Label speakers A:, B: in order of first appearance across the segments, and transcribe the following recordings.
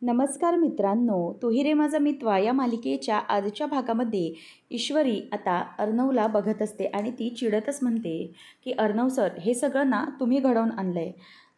A: नमस्कार मित्रांनो, तू ही रे माझा मितवा या मालिकेच्या आजच्या भागामध्ये ईश्वरी आता अर्णवला बघत असते आणि ती चिडतच म्हणते की अर्णव सर, हे सगळं ना तुम्ही घडवून आणलं आहे.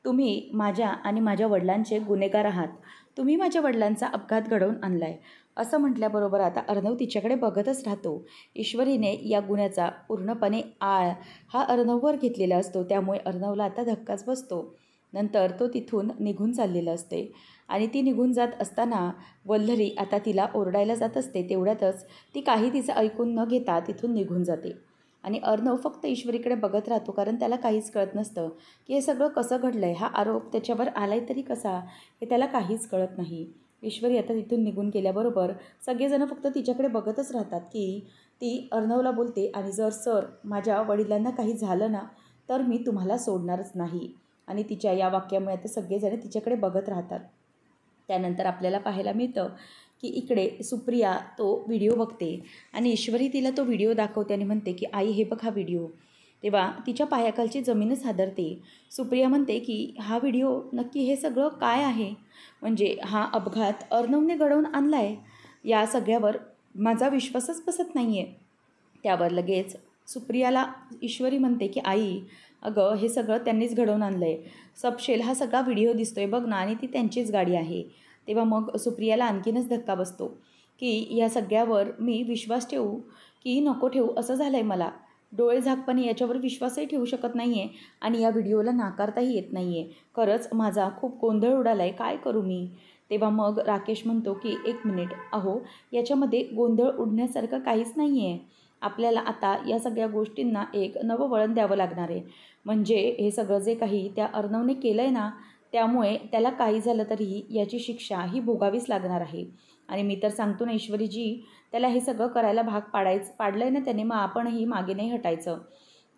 A: तुम्ही माझ्या आणि माझ्या वडिलांचे गुन्हेगार आहात. तुम्ही माझ्या वडिलांचा अपघात घडवून आणला आहे. असं म्हटल्याबरोबर आता अर्णव तिच्याकडे बघतच राहतो. ईश्वरीने या गुन्ह्याचा पूर्णपणे आळ हा अर्णववर घेतलेला असतो. त्यामुळे अर्णवला आता धक्काच बसतो. नंतर तो तिथून निघून चाललेला असते आणि ती निघून जात असताना वल्लरी आता तिला ओरडायला जात असते. तेवढ्यातच ती काही तिचं ऐकून न घेता तिथून निघून जाते आणि अर्णव फक्त ईश्वरीकडे बघत राहतो, कारण त्याला काहीच कळत नसतं की हे सगळं कसं घडलं आहे. हा आरोप त्याच्यावर आलाय तरी कसा, हे त्याला काहीच कळत नाही. ईश्वरी आता तिथून निघून गेल्याबरोबर सगळेजण फक्त तिच्याकडे बघतच राहतात की ती अर्णवला बोलते, आणि जर सर माझ्या वडिलांना काही झालं ना तर मी तुम्हाला सोडणारच नाही. आणि तिच्या या वाक्यामुळे आता सगळेजण तिच्याकडे बघत राहतात. त्यानंतर आपल्याला पाहायला मिळतं की इकडे सुप्रिया तो व्हिडिओ बघते आणि ईश्वरी तिला तो व्हिडिओ दाखवते आणि म्हणते की आई, हे बघ हा व्हिडिओ. तेव्हा तिच्या पायाखालची जमीनच हादरते. सुप्रिया म्हणते की हा व्हिडिओ नक्की हे सगळं काय आहे, म्हणजे हा अपघात अर्णवने घडवून आणला आहे. या सगळ्यावर माझा विश्वासच बसत नाही आहे. त्यावर लगेच सुप्रियाला ईश्वरी म्हणते की आई, अगं हे सगळं त्यांनीच घडवून आणलं आहे. सबशेल हा सगळा व्हिडिओ दिसतोय बघ ना, आणि ती त्यांचीच गाडी आहे. तेव्हा मग सुप्रियाला आणखीनच धक्का बसतो की या सगळ्यावर मी विश्वास ठेवू की नको ठेवू असं झालं आहे मला. डोळे झाकपणे याच्यावर विश्वासही ठेवू शकत नाही आहे आणि या व्हिडिओला नाकारताही येत नाही आहे. खरंच माझा खूप गोंधळ उडाला आहे, काय करू मी. तेव्हा मग राकेश म्हणतो की एक मिनिट, अहो याच्यामध्ये गोंधळ उडण्यासारखं काहीच नाही आहे. आपल्याला आता या सगळ्या गोष्टींना एक नवं वळण द्यावं लागणार आहे. म्हणजे हे सगळं जे काही त्या अर्णवने केलं आहे ना, त्यामुळे त्याला काही झालं तरीही याची शिक्षा ही भोगावीच लागणार आहे. आणि मी तर सांगतो ना ईश्वरीजी, त्याला हे सगळं करायला भाग पाडलं आहे ना त्याने, मग आपणही मागे नाही हटायचं.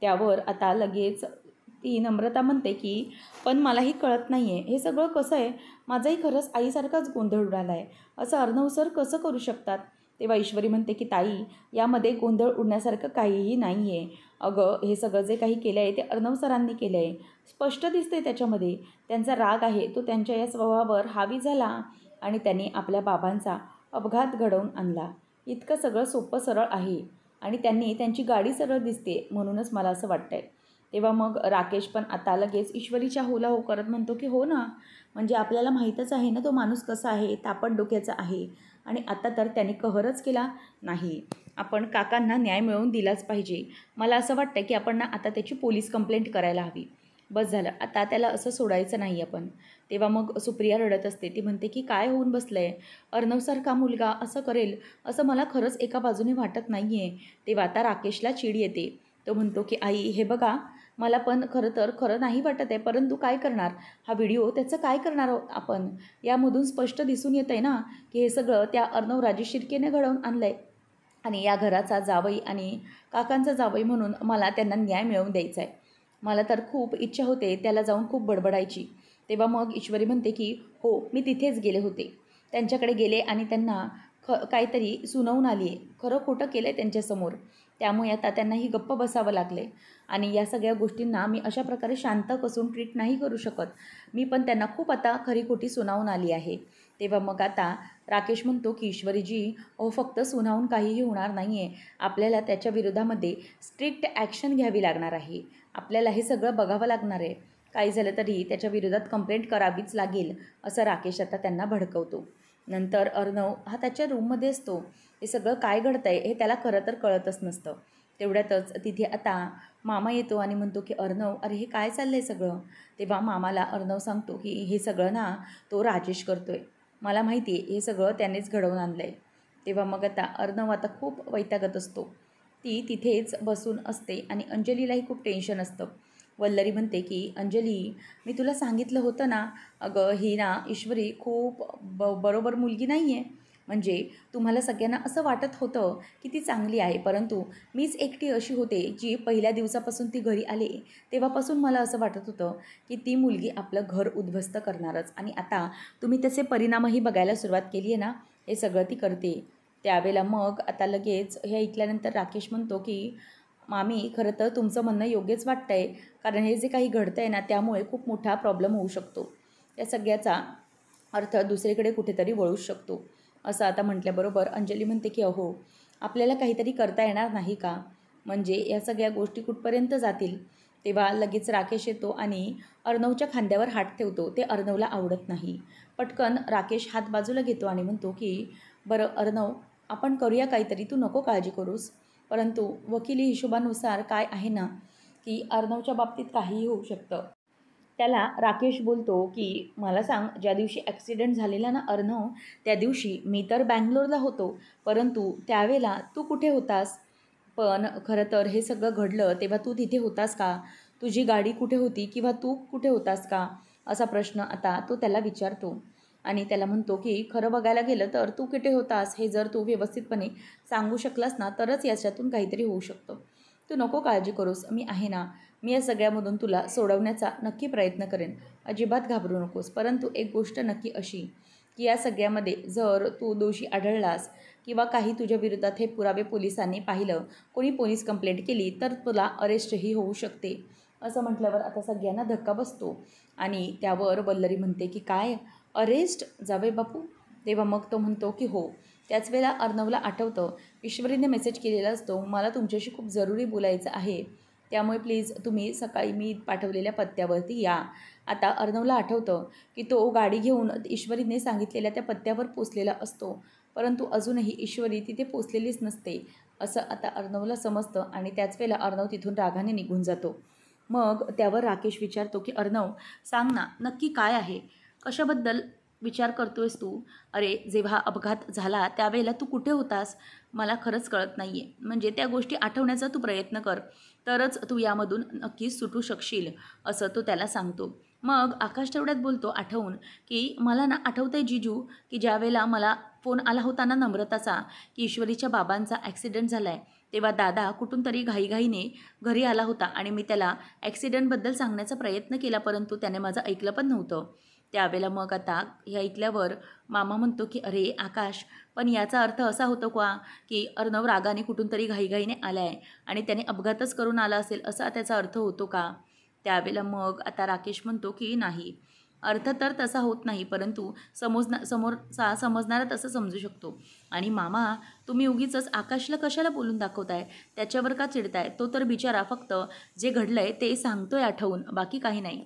A: त्यावर आता लगेच ती नम्रता म्हणते की पण मलाही कळत नाही आहे हे सगळं कसं आहे. माझाही खरंच आईसारखाच गोंधळ उडाला आहे. असं अर्णव सर कसं करू शकतात. तेव्हा ईश्वरी म्हणते की ताई, यामध्ये गोंधळ उडण्यासारखं काहीही नाही आहे. अगं हे सगळं जे काही केलं आहे ते अर्णव सरांनी केलं आहे. स्पष्ट दिसते त्याच्यामध्ये त्यांचा राग आहे, तो त्यांच्या या स्वभावावर हावी झाला आणि त्यांनी आपल्या बाबांचा अपघात घडवून आणला. इतकं सगळं सोपं सरळ आहे आणि त्यांनी त्यांची गाडी सरळ दिसते, म्हणूनच मला असं वाटतं आहे. तेव्हा मग राकेश पण आता लगेच ईश्वरीच्या होला हो करत म्हणतो की हो ना, म्हणजे आपल्याला माहीतच आहे ना तो माणूस कसा आहे, तापट डोक्याचा आहे. आणि आता तर त्याने कहरच केला नाही. आपण काकांना न्याय मिळवून दिलाच पाहिजे. मला असं वाटतं की आपण ना आता त्याची पोलीस कंप्लेंट करायला हवी. बस झालं, आता त्याला असं सोडायचं नाही आपण. तेव्हा मग सुप्रिया रडत असते. ती म्हणते की काय होऊन बसलं आहे, अर्णवसारखा मुलगा असं करेल असं मला खरंच एका बाजूने वाटत नाही आहे. तेव्हा आता राकेशला चीड येते. तो म्हणतो की आई, हे बघा, मला पण खरं तर खरं नाही वाटत आहे, परंतु काय करणार, हा व्हिडिओ त्याचं काय करणार आहोत आपण. यामधून स्पष्ट दिसून येतं आहे ना की हे सगळं त्या अर्णव राजे शिर्केने घडवून आणलं आहे आणि या घराचा जावई आणि काकांचा जावई म्हणून मला त्यांना न्याय मिळवून द्यायचा आहे. मला तर खूप इच्छा होते त्याला जाऊन खूप बडबडायची. तेव्हा मग ईश्वरी म्हणते की हो, मी तिथेच गेले होते, त्यांच्याकडे गेले आणि त्यांना काहीतरी सुनावून आली आहे, खरं खोटं केलं आहे त्यांच्यासमोर. त्यामुळे आता त्यांनाही गप्प बसावं लागले आणि या सगळ्या गोष्टींना मी अशा प्रकारे शांत कसून ट्रीट नाही करू शकत. मी पण त्यांना खूप आता खरी खोटी सुनावून आली आहे. तेव्हा मग आता राकेश म्हणतो की ईश्वरीजी, अहो फक्त सुनावून काहीही होणार नाही आहे. आपल्याला त्याच्या विरोधामध्ये स्ट्रिक्ट ॲक्शन घ्यावी लागणार आहे. आपल्याला हे सगळं बघावं लागणार आहे. काही झालं तरी त्याच्या विरोधात कंप्लेंट करावीच लागेल, असं राकेश आता त्यांना भडकवतो. नंतर अर्णव हा त्याच्या रूममध्ये असतो. हे सगळं काय घडतं आहे हे त्याला खरं तर कळतच नसतं. तेवढ्यातच तिथे आता मामा येतो आणि म्हणतो की अर्णव, अरे हे काय चाललं आहे सगळं. तेव्हा मामाला अर्णव सांगतो की हे सगळं ना तो राजेश करतो आहे, मला माहिती आहे हे सगळं त्यानेच घडवून आणलं आहे. तेव्हा मग आता अर्णव आता खूप वैतागत असतो. ती तिथेच बसून असते आणि अंजलीलाही खूप टेन्शन असतं. वल्लरी म्हणते की अंजली, मी तुला सांगितलं होतं ना, अगं ही ना ईश्वरी खूप बरोबर मुलगी नाही आहे. म्हणजे तुम्हाला सगळ्यांना असं वाटत होतं की ती चांगली आहे, परंतु मीच एकटी अशी होते जी पहिल्या दिवसापासून ती घरी आले तेव्हापासून मला असं वाटत होतं की ती मुलगी आपलं घर उद्ध्वस्त करणारच, आणि आता तुम्ही त्याचे परिणामही बघायला सुरुवात केली आहे ना, हे सगळं ती करते. त्यावेळेला मग आता लगेच हे ऐकल्यानंतर राकेश म्हणतो की मामी, खरं तर तुमचं म्हणणं योग्यच वाटतं आहे, कारण हे जे काही घडतं आहे ना त्यामुळे खूप मोठा प्रॉब्लेम होऊ शकतो. त्या सगळ्याचा अर्थ दुसरीकडे कुठेतरी वळूच शकतो. असं आता म्हटल्याबरोबर अंजली म्हणते की अहो, आपल्याला काहीतरी करता येणार नाही का? म्हणजे या सगळ्या गोष्टी कुठपर्यंत जातील? तेव्हा लगेच राकेश येतो आणि अर्णवच्या खांद्यावर हात ठेवतो. ते अर्णवला आवडत नाही. पटकन राकेश हात बाजूला घेतो आणि म्हणतो की बरं अर्णव, आपण करूया काहीतरी, तू नको काळजी करूस. परंतु वकिली हिशोबानुसार काय आहे ना, की अर्णवच्या बाबतीत काहीही होऊ शकतं. त्याला राकेश बोलतो की मला सांग, ज्या दिवशी ॲक्सिडेंट झालेला ना अर्णव, त्या दिवशी मी तर बँगलोरला होतो, परंतु त्यावेळेला तू कुठे होतास? पण खरं तर हे सगळं घडलं तेव्हा तू तिथे होतास का? तुझी गाडी कुठे होती किंवा तू कुठे होतास का? असा प्रश्न आता तो त्याला विचारतो. आणि त्याला म्हणतो की खरं बघायला गेलं तर तू कुठे होतास हे जर तू व्यवस्थितपणे सांगू शकलास ना, तरच याच्यातून काहीतरी होऊ शकतं. तू नको काळजी करूस, मी आहे ना. मी या सगळ्यामधून तुला सोडवण्याचा नक्की प्रयत्न करेन. अजिबात घाबरू नकोस. परंतु एक गोष्ट नक्की अशी, की या सगळ्यामध्ये जर तू दोषी आढळलास किंवा काही तुझ्या विरोधात हे पुरावे पोलिसांनी पाहिलं, कोणी पोलीस कंप्लेंट केली, तर तुला अरेस्टही होऊ शकते. असं म्हटल्यावर आता सगळ्यांना धक्का बसतो. आणि त्यावर वल्लरी म्हणते की काय, अरेस्ट जावे बापू? तेव्हा मग तो म्हणतो की हो. त्याच वेळेला अर्णवला आठवतं, ईश्वरीने मेसेज केलेला असतो, मला तुमच्याशी खूप जरुरी बोलायचं आहे, त्यामुळे प्लीज तुम्ही सकाळी मी पाठवलेल्या पत्त्यावरती या. आता अर्णवला आठवतं की तो गाडी घेऊन ईश्वरीने सांगितलेल्या त्या पत्त्यावर पोचलेला असतो, परंतु अजूनही ईश्वरी तिथे पोचलेलीच नसते. असं आता अर्णवला समजतं आणि त्याच वेळेला अर्णव तिथून रागाने निघून जातो. मग त्यावर राकेश विचारतो की अर्णव, सांग ना, नक्की काय आहे? कशाबद्दल विचार करतोयस तू? अरे, जेव्हा अपघात झाला त्यावेळेला तू कुठे होतास? मला खरंच कळत नाही आहे. म्हणजे त्या गोष्टी आठवण्याचा तू प्रयत्न कर, तरच तू यामधून नक्कीच सुटू शकशील, असं तो त्याला सांगतो. मग आकाश तेवढ्यात बोलतो आठवून की मला ना आठवतंय जिजू, की ज्यावेळेला मला फोन आला होता ना नम्रताचा, की ईश्वरीच्या बाबांचा ॲक्सिडेंट झाला आहे, तेव्हा दादा कुठून तरी घाईघाईने घरी आला होता आणि मी त्याला ॲक्सिडेंटबद्दल सांगण्याचा प्रयत्न केला, परंतु त्याने माझं ऐकलं पण नव्हतं. त्यावेळेला मग आता हे ऐकल्यावर मामा म्हणतो की अरे आकाश, पण याचा अर्थ असा होतो का की अर्णव रागाने कुठून तरी घाईघाईने आला आहे आणि त्याने अपघातच करून आला असेल, असा त्याचा अर्थ होतो का? त्यावेळेला मग आता राकेश म्हणतो की नाही, अर्थ तर तसा होत नाही, परंतु समोरचा समजणारा तसं समजू शकतो. आणि मामा, तुम्ही उगीचच आकाशला कशाला बोलून दाखवताय? त्याच्यावर का चिडताय? तो तर बिचारा फक्त जे घडलंय ते सांगतोय आठवून, बाकी काही नाही.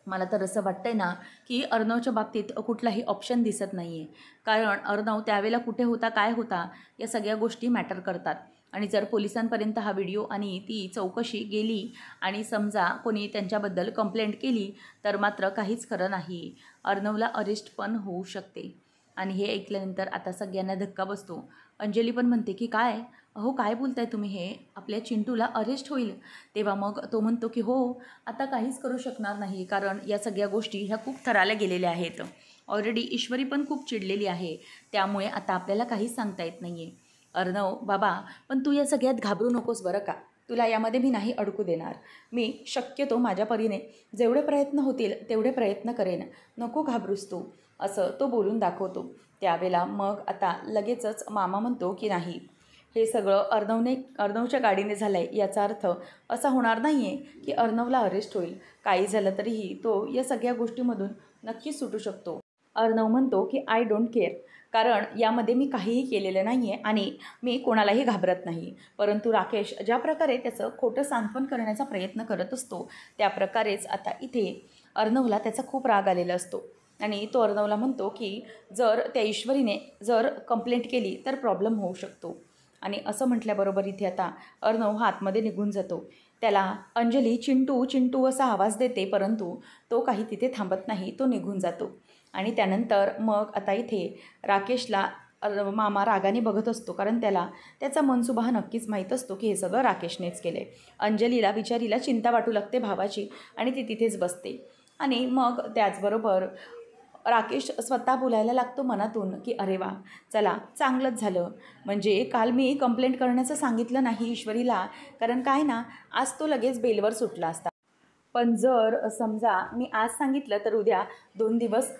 A: मला तर असं वाटतंय ना की अर्णवच्या बाबतीत कुठलाही ऑप्शन दिसत नाही आहे. कारण अर्णव त्यावेळेला कुठे होता, काय होता, या सगळ्या गोष्टी मॅटर करतात. आणि जर पोलिसांपर्यंत हा व्हिडिओ आणि ती चौकशी गेली आणि समजा कोणी त्यांच्याबद्दल कंप्लेंट केली, तर मात्र काहीच खरं नाही. अर्णवला अरेस्ट पण होऊ शकते. आणि हे ऐकल्यानंतर आता सगळ्यांना धक्का बसतो. अंजली पण म्हणते की काय, अहो काय बोलताय तुम्ही, हे आपल्या चिंटूला अरेस्ट होईल? तेव्हा मग तो म्हणतो की हो, आता काहीच करू शकणार नाही, कारण या सगळ्या गोष्टी ह्या खूप थराल्या गेलेल्या आहेत. ऑलरेडी ईश्वरी पण खूप चिडलेली आहे, त्यामुळे आता आपल्याला काहीच सांगता येत नाही आहे. अर्णव बाबा, पण तू या सगळ्यात घाबरू नकोस बरं का. तुला यामध्ये मी नाही अडकू देणार. मी शक्यतो माझ्या परीने जेवढे प्रयत्न होतील तेवढे प्रयत्न करेन. नको घाबरूस तू, असं तो बोलून दाखवतो. त्यावेळेला मग आता लगेचच मामा म्हणतो की नाही, हे सगळं अर्णवच्या गाडीने झालं आहे, याचा अर्थ असा होणार नाही आहे की अर्णवला अरेस्ट होईल. काही झालं तरीही तो या सगळ्या गोष्टीमधून नक्कीच सुटू शकतो. अर्णव म्हणतो की आय डोंट केअर, कारण यामध्ये मी काहीही केलेलं नाही आहे आणि मी कोणालाही घाबरत नाही. परंतु राकेश ज्या प्रकारे त्याचं खोटं सांत्वन करण्याचा प्रयत्न करत असतो, त्या प्रकारेच आता इथे अर्णवला त्याचा खूप राग आलेला असतो. आणि तो अर्णवला म्हणतो की जर त्या ईश्वरीने जर कंप्लेंट केली तर प्रॉब्लेम होऊ शकतो. आणि असं म्हटल्याबरोबर इथे आता अर्णव हा आतमध्ये निघून जातो. त्याला अंजली चिंटू चिंटू असा आवाज देते, परंतु तो काही तिथे थांबत नाही, तो निघून जातो. आणि त्यानंतर मग आता इथे राकेशला मामा रागाने बघत असतो, कारण त्याला त्याचा मनसुबा हा नक्कीच माहीत असतो की हे सगळं राकेशनेच केलं आहे. अंजलीला बिचारीला चिंता वाटू लागते भावाची आणि ती तिथेच बसते. आणि मग त्याचबरोबर राकेश स्वतः बोलायला लागतो मनातून की अरे वा, चला चांगलंच झालं, म्हणजे काल मी कंप्लेंट करण्याचं सांगितलं नाही ईश्वरीला, कारण काय ना, आज तो लगेच बेलवर सुटला असता. पण जर समजा मी आज सांगितलं तर उद्या 2 दिवस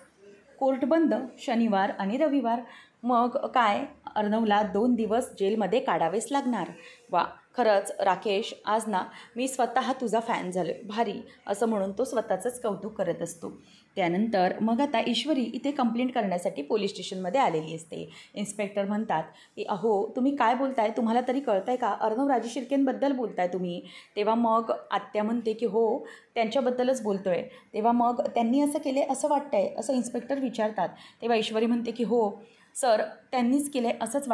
A: कोर्ट बंद, शनिवार आणि रविवार. मग काय, अर्णवला 2 दिवस जेलमध्ये काढावेच लागणार. वा, खरंच राकेश, आज ना मी स्वतः तुझा फॅन झालो आहे, भारी असं म्हणून तो स्वतःचंच कौतुक करत असतो. त्यानंतर मग आता ईश्वरी इथे कंप्लेंट करण्यासाठी पोलीस स्टेशनमध्ये आलेली असते. इन्स्पेक्टर म्हणतात की अहो तुम्ही काय बोलताय, तुम्हाला तरी कळतं आहे का, अर्णव राजे शिर्केंबद्दल बोलताय तुम्ही. तेव्हा मग आत्या म्हणते की हो त्यांच्याबद्दलच बोलतो आहे. तेव्हा मग त्यांनी असं केले असं वाटतंय असं इन्स्पेक्टर विचारतात. तेव्हा ईश्वरी म्हणते की हो सर त्यांनीच केलं आहे असंच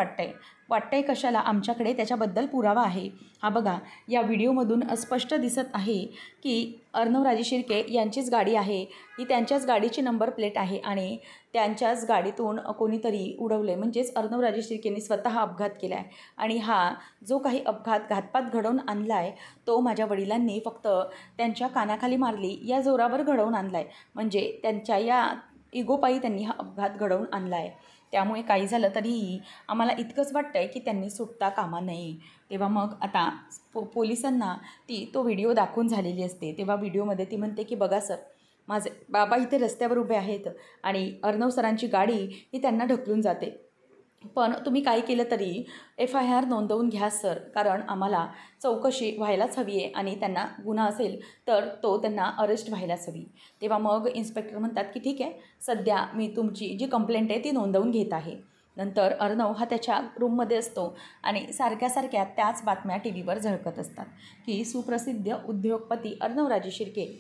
A: वाटतंय कशाला, आमच्याकडे त्याच्याबद्दल पुरावा आहे. हा बघा या व्हिडिओमधून स्पष्ट दिसत आहे की अर्णव राजे शिर्के यांचीच गाडी आहे, ही त्यांच्याच गाडीची नंबर प्लेट आहे आणि त्यांच्याच गाडीतून कोणीतरी उडवले, म्हणजेच अर्णव राजे शिर्केंनी स्वतः अपघात केला आहे. आणि हा जो काही घातपात घडवून आणला आहे तो माझ्या वडिलांनी फक्त त्यांच्या कानाखाली मारली या जोरावर घडवून आणला आहे, म्हणजे त्यांच्या या इगोपायी त्यांनी हा अपघात घडवून आणला आहे. त्यामुळे काही झालं तरीही आम्हाला इतकंच वाटतं आहे की त्यांनी सुटता कामा नये. तेव्हा मग आता पोलिसांना ती तो व्हिडिओ दाखवून झालेली असते. तेव्हा व्हिडिओमध्ये ती म्हणते की बघा सर, माझे बाबा इथे रस्त्यावर उभे आहेत आणि अर्णव सरांची गाडी ही त्यांना ढकलून जाते, पण तुम्ही काय केलं तरी FIR नोंदवून घ्या सर, कारण आम्हाला चौकशी व्हायलाच हवी आहे आणि त्यांना गुन्हा असेल तर तो त्यांना अरेस्ट व्हायलाच हवी. तेव्हा मग इन्स्पेक्टर म्हणतात की ठीक आहे, सध्या मी तुमची जी कंप्लेंट आहे ती नोंदवून घेत आहे. नंतर अर्णव हा त्याच्या रूममध्ये असतो आणि सारख्या त्याच बातम्या TV वर झळकत असतात की सुप्रसिद्ध उद्योगपती अर्णव राजे शिर्के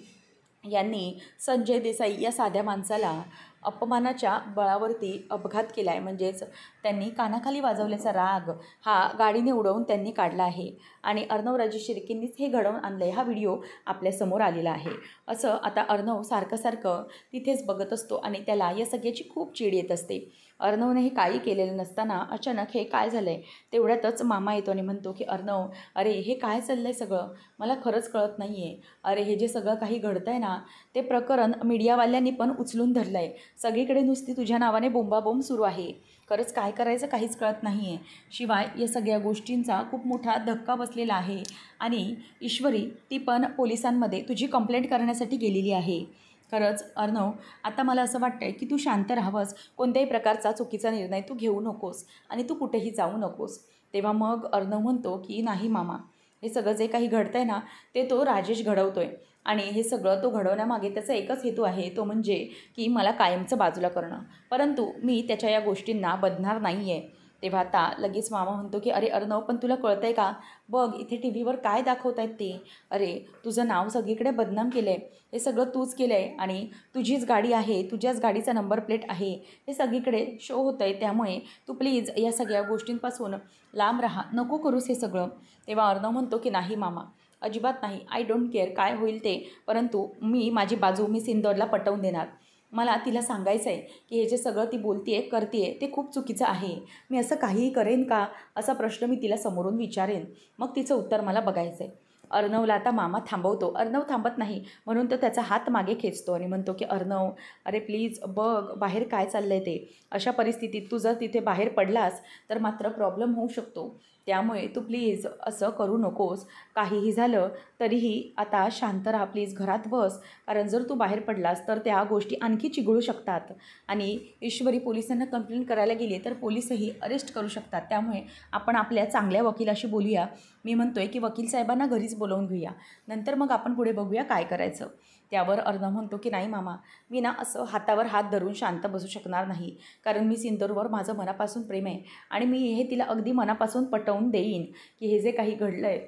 A: यांनी संजय देसाई या साध्या माणसाला अपमानाच्या बळावरती अपघात केला आहे, म्हणजेच त्यांनी कानाखाली वाजवल्याचा राग हा गाडीने उडवून त्यांनी काढला आहे आणि अर्णव राजे शिर्केंनीच हे घडवून आणलं आहे. हा व्हिडिओ आपल्यासमोर आलेला आहे. असं आता अर्णव सारखं तिथेच बघत असतो आणि त्याला या सगळ्याची खूप चीड येत असते. अर्णवने हे काही केलेलं नसताना अचानक हे काय झालं आहे, तेवढ्यातच मामा येतो आणि म्हणतो की अर्णव, अरे हे काय चाललं आहे सगळं, मला खरंच कळत नाही आहे. अरे हे जे सगळं काही घडतं आहे ना, ते प्रकरण मीडियावाल्यांनी पण उचलून धरलं आहे. सगळीकडे नुसती तुझ्या नावाने बोंबाबोंब सुरू आहे. खरंच काय करायचं काहीच कळत नाही आहे. शिवाय या सगळ्या गोष्टींचा खूप मोठा धक्का बसलेला आहे आणि ईश्वरी ती पण पोलिसांमध्ये तुझी कंप्लेंट करण्यासाठी गेलेली आहे. खरंच अर्णव, आता मला असं वाटतं आहे की तू शांत राहावंस, कोणत्याही प्रकारचा चुकीचा निर्णय तू घेऊ नकोस आणि तू कुठेही जाऊ नकोस. तेव्हा मग अर्णव म्हणतो की नाही मामा, हे सगळं जे काही घडतं आहे ना ते तो राजेश घडवतो आहे आणि हे सगळं तो घडवण्यामागे त्याचा एकच हेतू आहे, तो म्हणजे की मला कायमचं बाजूला करणं, परंतु मी त्याच्या या गोष्टींना बदणार नाही आहे. तेव्हा आता लगेच मामा म्हणतो की अरे अर्णव, पण तुला कळतं आहे का, बघ इथे TV वर काय दाखवत आहेत ते, अरे तुझं नाव सगळीकडे बदनाम केलं आहे, हे सगळं तूच केलं आहे आणि तुझीच गाडी आहे, तुझ्याच गाडीचा नंबर प्लेट आहे, हे सगळीकडे शो होतं आहे. त्यामुळे तू प्लीज या सगळ्या गोष्टींपासून लांब राहा, नको करूस हे सगळं. तेव्हा अर्णव म्हणतो की नाही मामा, अजिबात नाही, आय डोंट केअर काय होईल ते, परंतु मी माझी बाजू मी सिंदूरला पटवून देणार. मला तिला सांगायचं आहे की हे जे सगळं ती बोलते करते ते खूप चुकीचं आहे. मी असं काहीही करेन का, असा प्रश्न मी तिला समोरून विचारेन, मग तिचं उत्तर मला बघायचं आहे. अर्णवला आता मामा थांबवतो. अर्णव थांबत नाही म्हणून तो त्याचा हात मागे खेचतो आणि म्हणतो की अर्णव, अरे प्लीज बघ बाहेर काय चाललं आहे ते, अशा परिस्थितीत तू जर तिथे बाहेर पडलास तर मात्र प्रॉब्लेम होऊ शकतो, त्यामुळे तू प्लीज असं करू नकोस. काहीही झालं तरीही आता शांत राहा प्लीज, घरात बस, कारण जर तू बाहेर पडलास तर त्या गोष्टी आणखी चिघळू शकतात आणि ईश्वरी पोलिसांना कंप्लेंट करायला गेली तर पोलिसही अरेस्ट करू शकतात. त्यामुळे आपण आपल्या चांगल्या वकिलाशी बोलूया. मी म्हणतोय की वकील साहेबांना घरीच बोलावून घेऊया, नंतर मग आपण पुढे बघूया काय करायचं. त्यावर अर्णव म्हणतो की नाही मामा, मी ना असं हातावर हात धरून शांत बसू शकणार नाही, कारण मी सिंदूरवर माझं मनापासून प्रेम आहे आणि मी हे तिला अगदी मनापासून पटवून देईन की हे जे काही घडलं आहे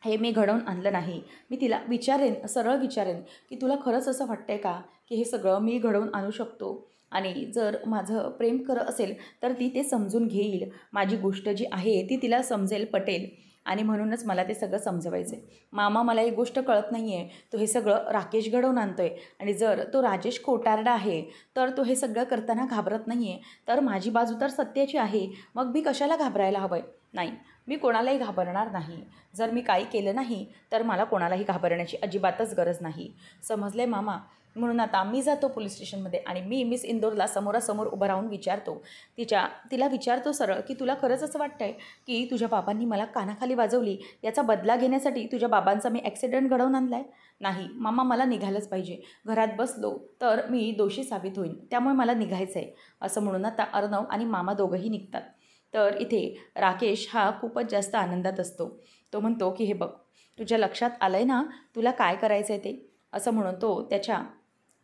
A: हे मी घडवून आणलं नाही. मी तिला विचारेन, सरळ विचारेन की तुला खरंच असं वाटतं आहे का की हे सगळं मी घडवून आणू शकतो, आणि जर माझं प्रेम खरं असेल तर ती ते समजून घेईल, माझी गोष्ट जी आहे ती तिला समजेल, पटेल, आणि म्हणूनच मला ते सगळं समजवायचं आहे. मामा मला एक गोष्ट कळत नाही आहे, तो हे सगळं राकेश घडवून आणतो आहे आणि जर तो राजेश खोटारडा आहे तर तो हे सगळं करताना घाबरत नाही आहे, तर माझी बाजू तर सत्याची आहे, मग मी कशाला घाबरायला हवं आहे. नाही, मी कोणालाही घाबरणार नाही. जर मी काही केलं नाही तर मला कोणालाही घाबरण्याची अजिबातच गरज नाही, समजले मामा. म्हणून आता मी जातो पोलीस स्टेशनमध्ये आणि मी मिस इंदोरला समोरासमोर उभं राहून विचारतो, तिला विचारतो सरळ की तुला खरंच असं वाटतं आहे की तुझ्या बाबांनी मला कानाखाली वाजवली, याचा बदला घेण्यासाठी तुझ्या बाबांचा मी ॲक्सिडेंट घडवून आणला आहे. नाही मामा, मला निघालंच पाहिजे, घरात बसलो तर मी दोषी साबित होईन, त्यामुळे मला निघायचं आहे. असं म्हणून आता अर्णव आणि मामा दोघंही निघतात. तर इथे राकेश हा खूपच जास्त आनंदात असतो. तो म्हणतो की हे बघ, तुझ्या लक्षात आलं आहे ना तुला काय करायचं आहे ते, असं म्हणून तो त्याच्या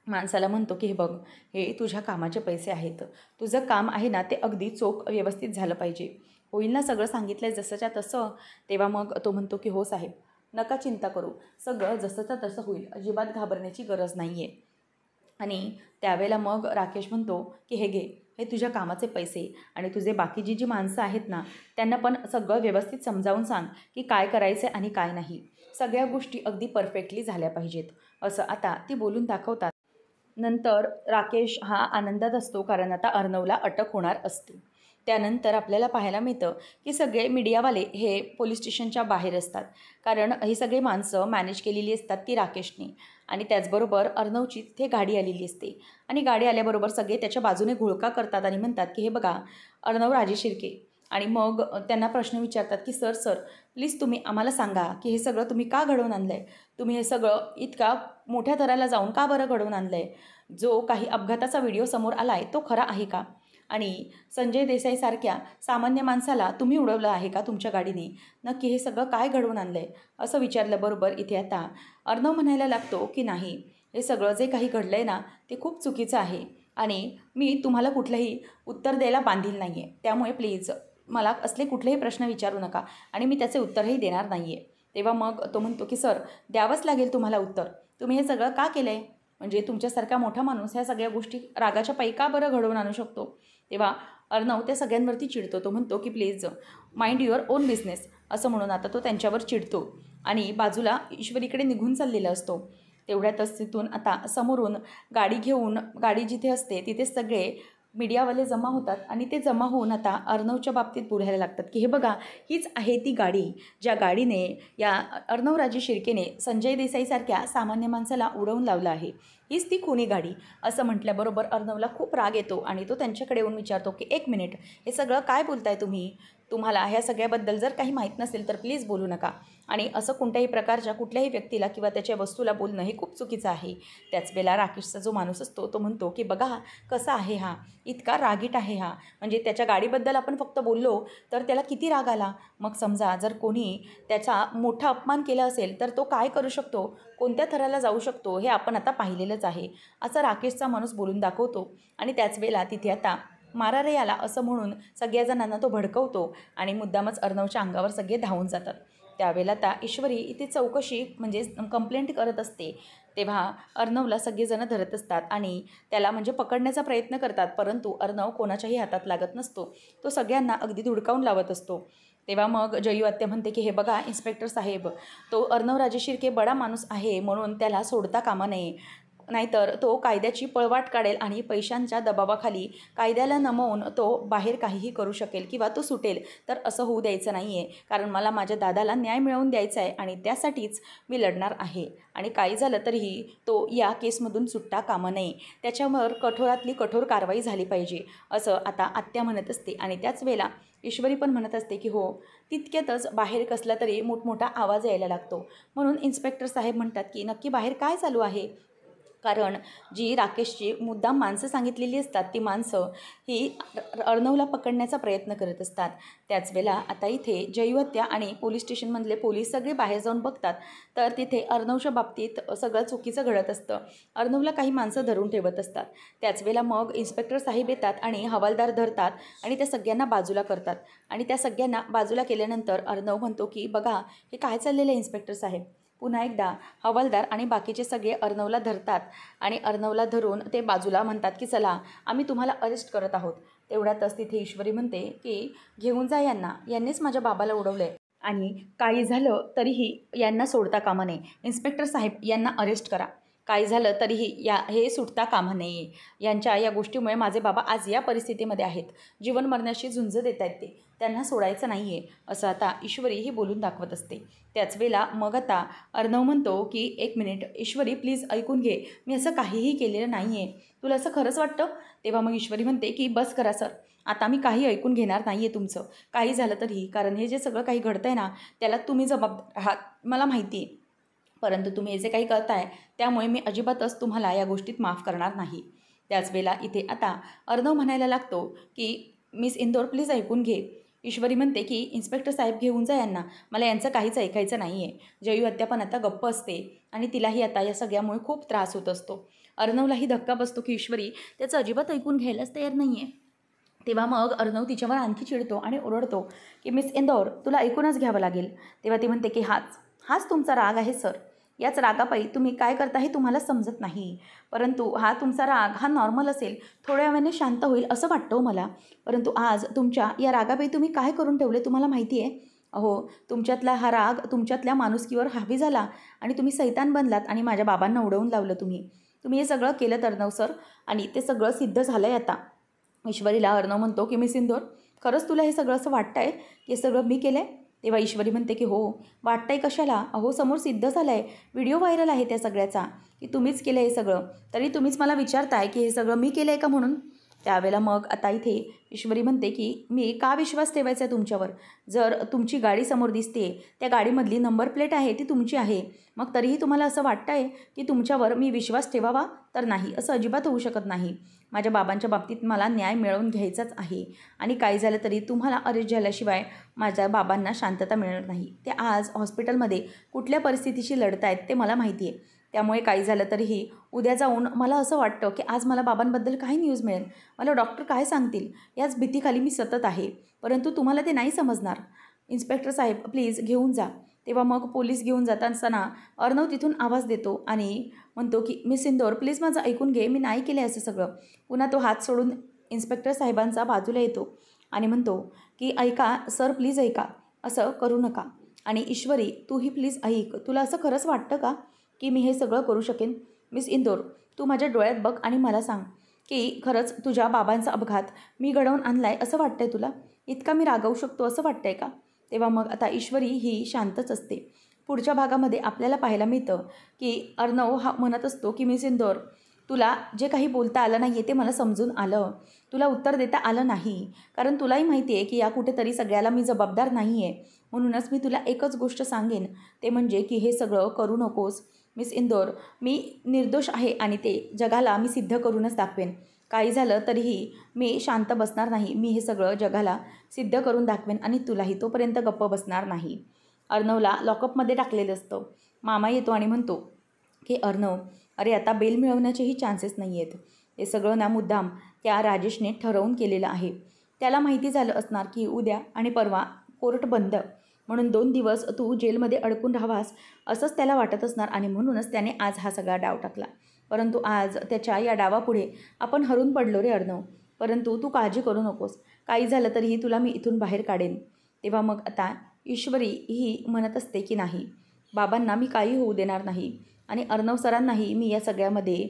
A: माणसाला म्हणतो की हे बघ, हे तुझ्या कामाचे पैसे आहेत. तुझं काम आहे ना ते अगदी चोख व्यवस्थित झालं पाहिजे. होईल ना सगळं सांगितलं आहे जसंच्या तसं? तेव्हा मग तो म्हणतो की हो साहेब, नका चिंता करू, सगळं जसंच्या तसं होईल, अजिबात घाबरण्याची गरज नाही आहे. आणि त्यावेळेला मग राकेश म्हणतो की हे घे, हे तुझ्या कामाचे पैसे आणि तुझे बाकीची जी माणसं आहेत ना त्यांना पण सगळं व्यवस्थित समजावून सांग की काय करायचं आणि काय नाही. सगळ्या गोष्टी अगदी परफेक्टली झाल्या पाहिजेत, असं आता ती बोलून दाखवतात. नंतर राकेश हा आनंदात असतो कारण आता अर्णवला अटक होणार असते. त्यानंतर आपल्याला पाहायला मिळतं की सगळे मीडियावाले हे पोलीस स्टेशनच्या बाहेर असतात. कारण ही सगळी माणसं मॅनेज केलेली असतात ती राकेशने. आणि त्याचबरोबर अर्णवची तिथे गाडी आलेली असते. आणि गाडी आल्याबरोबर सगळे त्याच्या बाजूने घोळका करतात आणि म्हणतात की हे बघा, अर्णव राजे शिर्के. आणि मग त्यांना प्रश्न विचारतात की सर सर प्लीज तुम्ही आम्हाला सांगा की हे सगळं तुम्ही का घडवून आणलं आहे? तुम्ही हे सगळं इतका मोठ्या थराला जाऊन का बरं घडवून आणलं आहे? जो काही अपघाताचा व्हिडिओ समोर आला आहे तो खरा आहे का? आणि संजय देसाईसारख्या सामान्य माणसाला तुम्ही उडवलं आहे का तुमच्या गाडीने? नक्की हे सगळं काय घडवून आणलं आहे? असं विचारल्याबरोबर इथे आता अर्णव म्हणायला लागतो की नाही, हे सगळं जे काही घडलं आहे ना ते खूप चुकीचं आहे आणि मी तुम्हाला कुठलंही उत्तर द्यायला बांधील नाही आहे. त्यामुळे प्लीज मला असले कुठलेही प्रश्न विचारू नका आणि मी त्याचे उत्तरही देणार नाही आहे. तेव्हा मग तो म्हणतो की सर, द्यावंच लागेल तुम्हाला उत्तर. तुम्ही हे सगळं का केलं आहे? म्हणजे तुमच्यासारखा मोठा माणूस ह्या सगळ्या गोष्टी रागाच्या पायी का बरं घडवून आणू शकतो? तेव्हा अर्णव त्या सगळ्यांवरती चिडतो. तो म्हणतो की please mind your on business, असं म्हणून आता तो त्यांच्यावर चिडतो आणि बाजूला ईश्वरीकडे निघून चाललेला असतो. तेवढ्यातच तिथून आता समोरून गाडी घेऊन, गाडी जिथे असते तिथे सगळे मीडियावाले जमा होतात आणि ते जमा होऊन आता अर्णवच्या बाबतीत बोलायला लागतात की हे बघा, हीच आहे ती गाडी ज्या गाडीने या अर्णवराजे शिर्केने संजय देसाईसारख्या सामान्य माणसाला उडवून लावलं आहे. हीच ती खुनी गाडी. असं म्हटल्याबरोबर अर्णवला खूप राग येतो आणि तो त्यांच्याकडे येऊन विचारतो की एक मिनिट, हे सगळं काय बोलताय तुम्ही? तुम्हाला ह्या सगळ्याबद्दल जर काही माहीत नसेल तर प्लीज बोलू नका. आणि असं कोणत्याही प्रकारच्या कुठल्याही व्यक्तीला किंवा त्याच्या वस्तूला बोलणं हे खूप चुकीचं आहे. त्याच वेळेला राकेशचा जो माणूस असतो तो म्हणतो की बघा कसा आहे हा, इतका रागीट आहे हा. म्हणजे त्याच्या गाडीबद्दल आपण फक्त बोललो तर त्याला किती राग आला. मग समजा जर कोणी त्याचा मोठा अपमान केला असेल तर तो काय करू शकतो, कोणत्या थराला जाऊ शकतो, हे आपण आता पाहिलेलंच आहे. असं राकेशचा माणूस बोलून दाखवतो. आणि त्याच वेळेला तिथे आता मारा रे याला असं म्हणून सगळ्या जणांना तो भडकवतो आणि मुद्दामच अर्णवच्या अंगावर सगळे धावून जातात. त्यावेळेला आता ईश्वरी इथे चौकशी म्हणजे कंप्लेंट करत असते. तेव्हा अर्णवला सगळेजणं धरत असतात आणि त्याला म्हणजे पकडण्याचा प्रयत्न करतात, परंतु अर्णव कोणाच्याही हातात लागत नसतो. तो सगळ्यांना अगदी धुडकावून लावत असतो. तेव्हा मग जयू आत्या म्हणते की हे बघा इन्स्पेक्टर साहेब, तो अर्णवराजे शिर्के बडा माणूस आहे म्हणून त्याला सोडता कामा नये. नाहीतर तो कायद्याची पळवाट काढेल आणि पैशांच्या दबावाखाली कायद्याला नमवून तो बाहेर काहीही करू शकेल किंवा तो सुटेल. तर असं होऊ द्यायचं नाही आहे, कारण मला माझ्या दादाला न्याय मिळवून द्यायचा आहे आणि त्यासाठीच मी लढणार आहे. आणि काही झालं तरीही तो या केसमधून सुटता कामा नये. त्याच्यावर कठोरातली कठोर कारवाई झाली पाहिजे, असं आता आत्या म्हणत असते. आणि त्याच वेळेला ईश्वरी पण म्हणत असते की हो. तितक्यातच बाहेर कसला तरी मोठमोठा आवाज यायला लागतो. म्हणून इन्स्पेक्टर साहेब म्हणतात की नक्की बाहेर काय चालू आहे? कारण जी राकेशची मुद्दाम माणसं सांगितलेली असतात ती माणसं ही अर्णवला पकडण्याचा प्रयत्न करत असतात. त्याच वेळेला आता इथे जयवत्या आणि पोलीस स्टेशनमधले पोलीस सगळे बाहेर जाऊन बघतात तर तिथे अर्णवच्या बाबतीत सगळं चुकीचं घडत असतं. अर्णवला काही माणसं धरून ठेवत असतात. त्याच वेळेला मग इन्स्पेक्टर साहेब येतात आणि हवालदार धरतात आणि त्या सगळ्यांना बाजूला करतात. आणि त्या सगळ्यांना बाजूला केल्यानंतर अर्णव म्हणतो की बघा हे काय चाललेलं आहे इन्स्पेक्टर साहेब. पुन्हा एकदा हवालदार आणि बाकीचे सगळे अर्णवला धरतात आणि अर्णवला धरून ते बाजूला म्हणतात की चला आम्ही तुम्हाला अरेस्ट करत आहोत. तेवढ्यातच तिथे ईश्वरी म्हणते की घेऊन जा यांना, यांनीच माझ्या बाबाला उडवलं आहे आणि काही झालं तरीही यांना सोडता कामा नये. इन्स्पेक्टर साहेब यांना अरेस्ट करा. काही झालं तरीही हे सुटता कामा नये. यांच्या या गोष्टीमुळे माझे बाबा आज या परिस्थितीमध्ये आहेत. जीवन मरण्याशी झुंज देत आहेत ते. त्यांना सोडायचं नाही आहे, असं आता ईश्वरी ही बोलून दाखवत असते. त्याच वेळेला मग आता अर्णव म्हणतो की एक मिनिट ईश्वरी प्लीज ऐकून घे, मी असं काहीही केलेलं नाही आहे. तुला असं खरंच वाटतं? तेव्हा मग ईश्वरी म्हणते की बस करा सर, आता मी काही ऐकून घेणार नाही आहे तुमचं, काही झालं तरीही. कारण हे जे सगळं काही घडतं आहे ना त्याला तुम्ही जबाबदार आहात मला माहिती आहे. परंतु तुम्ही हे जे काही करताय त्यामुळे मी अजिबातच तुम्हाला या गोष्टीत माफ करणार नाही. त्याच वेळेला इथे आता अर्णव म्हणायला लागतो की मिस इंदोर प्लीज ऐकून घे. ईश्वरी म्हणते की इन्स्पेक्टर साहेब घेऊन जा यांना, मला यांचं काहीच ऐकायचं नाही आहे. जयू हत्या पण आता गप्प असते आणि तिलाही आता या सगळ्यामुळे खूप त्रास होत असतो. अर्णवलाही धक्का बसतो की ईश्वरी त्याचं अजिबात ऐकून घ्यायलाच तयार नाही आहे. तेव्हा मग अर्णव तिच्यावर आणखी चिडतो आणि ओरडतो की मिस इंदौर तुला ऐकूनच घ्यावं लागेल. तेव्हा ती म्हणते की हाच तुमचा राग आहे सर. याच रागापायी तुम्ही काय करता हे तुम्हाला समजत नाही. परंतु हा तुमचा राग हा नॉर्मल असेल, थोड्या वेळाने शांत होईल असं वाटतं मला. परंतु आज तुमच्या या रागापायी तुम्ही काय करून ठेवले तुम्हाला माहिती आहे? अहो, तुमच्यातला हा राग तुमच्यातल्या माणुसकीवर हावी झाला आणि तुम्ही सैतान बनलात आणि माझ्या बाबांना उडवून लावलं तुम्ही. तुम्ही हे सगळं केलं अर्णव सर आणि ते सगळं सिद्ध झालं आहे आता. ईश्वरीला अर्णव म्हणतो की मिस इंदोर खरंच तुला हे सगळं असं वाटतं आहे की हे सगळं मी केलं आहे? तेव्हा ईश्वरी म्हणते की हो, वाटतंय कशाला? अहो समोर सिद्ध झालं आहे, व्हिडिओ व्हायरल आहे त्या सगळ्याचा की तुम्हीच केलं हे सगळं. तरी तुम्हीच मला विचारताय की हे सगळं मी केलं आहे का म्हणून. त्यावेळेला मग आता इथे ईश्वरी म्हणते की मी का विश्वास ठेवायचा आहे तुमच्यावर? जर तुमची गाडी समोर दिसते, त्या गाडीमधली नंबर प्लेट आहे ती तुमची आहे, मग तरीही तुम्हाला असं वाटतं आहे की तुमच्यावर मी विश्वास ठेवावा? तर नाही, असं अजिबात होऊ शकत नाही. माझ्या बाबांच्या बाबतीत मला न्याय मिळवून घ्यायचाच आहे आणि काही झालं तरी तुम्हाला अरेस्ट झाल्याशिवाय माझ्या बाबांना शांतता मिळणार नाही. ते आज हॉस्पिटलमध्ये कुठल्या परिस्थितीशी लढत आहेत ते मला माहिती आहे. त्यामुळे काही झालं तरीही उद्या जाऊन मला असं वाटतं की आज मला बाबांबद्दल काय न्यूज मिळेल, मला डॉक्टर काय सांगतील, याच भीतीखाली मी सतत आहे. परंतु तुम्हाला ते नाही समजणार. इन्स्पेक्टर साहेब प्लीज घेऊन जा. तेव्हा मग पोलीस घेऊन जात असताना अर्णव तिथून आवाज देतो आणि म्हणतो की मिस इंदोर प्लीज माझं ऐकून घे, मी नाही केलं असं सगळं. पुन्हा तो हात सोडून इन्स्पेक्टर साहेबांचा बाजूला येतो आणि म्हणतो की ऐका सर, प्लीज ऐका, असं करू नका. आणि ईश्वरी तूही प्लीज ऐक, तुला असं खरंच वाटतं का की मी हे सगळं करू शकेन? मिस इंदोर तू माझ्या डोळ्यात बघ आणि मला सांग की खरंच तुझ्या बाबांचा अपघात मी घडवून आणला आहे असं वाटतंय तुला? इतका मी रागावू शकतो असं वाटतंय का? तेव्हा मग आता ईश्वरी ही शांतच असते. पुढच्या भागामध्ये आपल्याला पाहायला मिळतं की अर्णव हा म्हणत असतो की मिस इंदोर तुला जे काही बोलता आलं नाही आहे ते मला समजून आलं, तुला उत्तर देता आलं नाही, कारण तुलाही माहिती आहे की या कुठेतरी सगळ्याला मी जबाबदार नाही आहे. म्हणूनच मी तुला एकच गोष्ट सांगेन, ते म्हणजे की हे सगळं करू नकोस. मिस इंदोर मी निर्दोष आहे आणि ते जगाला मी सिद्ध करूनच दाखवेन. काही झालं तरीही मी शांत बसणार नाही. मी हे सगळं जगाला सिद्ध करून दाखवेन आणि तुलाही तोपर्यंत गप्प बसणार नाही. अर्णवला लॉकअपमध्ये टाकलेलं असतं. मामा येतो आणि म्हणतो की अर्णव अरे आता बेल मिळवण्याचेही चान्सेस नाही आहेत. हे सगळं ना मुद्दाम त्या राजेशने ठरवून केलेलं आहे. त्याला माहिती झालं असणार की उद्या आणि परवा कोर्ट बंद, म्हणून 2 दिवस तू जेलमध्ये अडकून राहावास असंच त्याला वाटत असणार आणि म्हणूनच त्याने आज हा सगळा डाव टाकला. परंतु आज त्याच्या या डावापुढे आपण हरून पडलो रे अर्णव. परंतु तू काळजी करू नकोस, काही झालं तरीही तुला मी इथून बाहेर काढेन. तेव्हा मग आता ईश्वरी ही म्हणत असते की नाही, बाबांना मी काही होऊ देणार नाही आणि अर्णव सरांनाही मी या सगळ्यामध्ये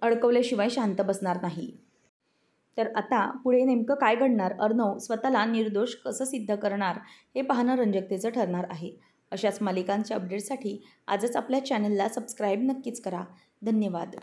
A: अडकवल्याशिवाय शांत बसणार नाही. तर आता पुढे नेमकं काय घडणार, अर्णव स्वतःला निर्दोष कसं सिद्ध करणार, हे पाहणं रंजकतेचं ठरणार आहे. अशाच मालिकांच्या अपडेटसाठी आजच आपल्या चॅनलला सबस्क्राईब नक्कीच करा. धन्यवाद.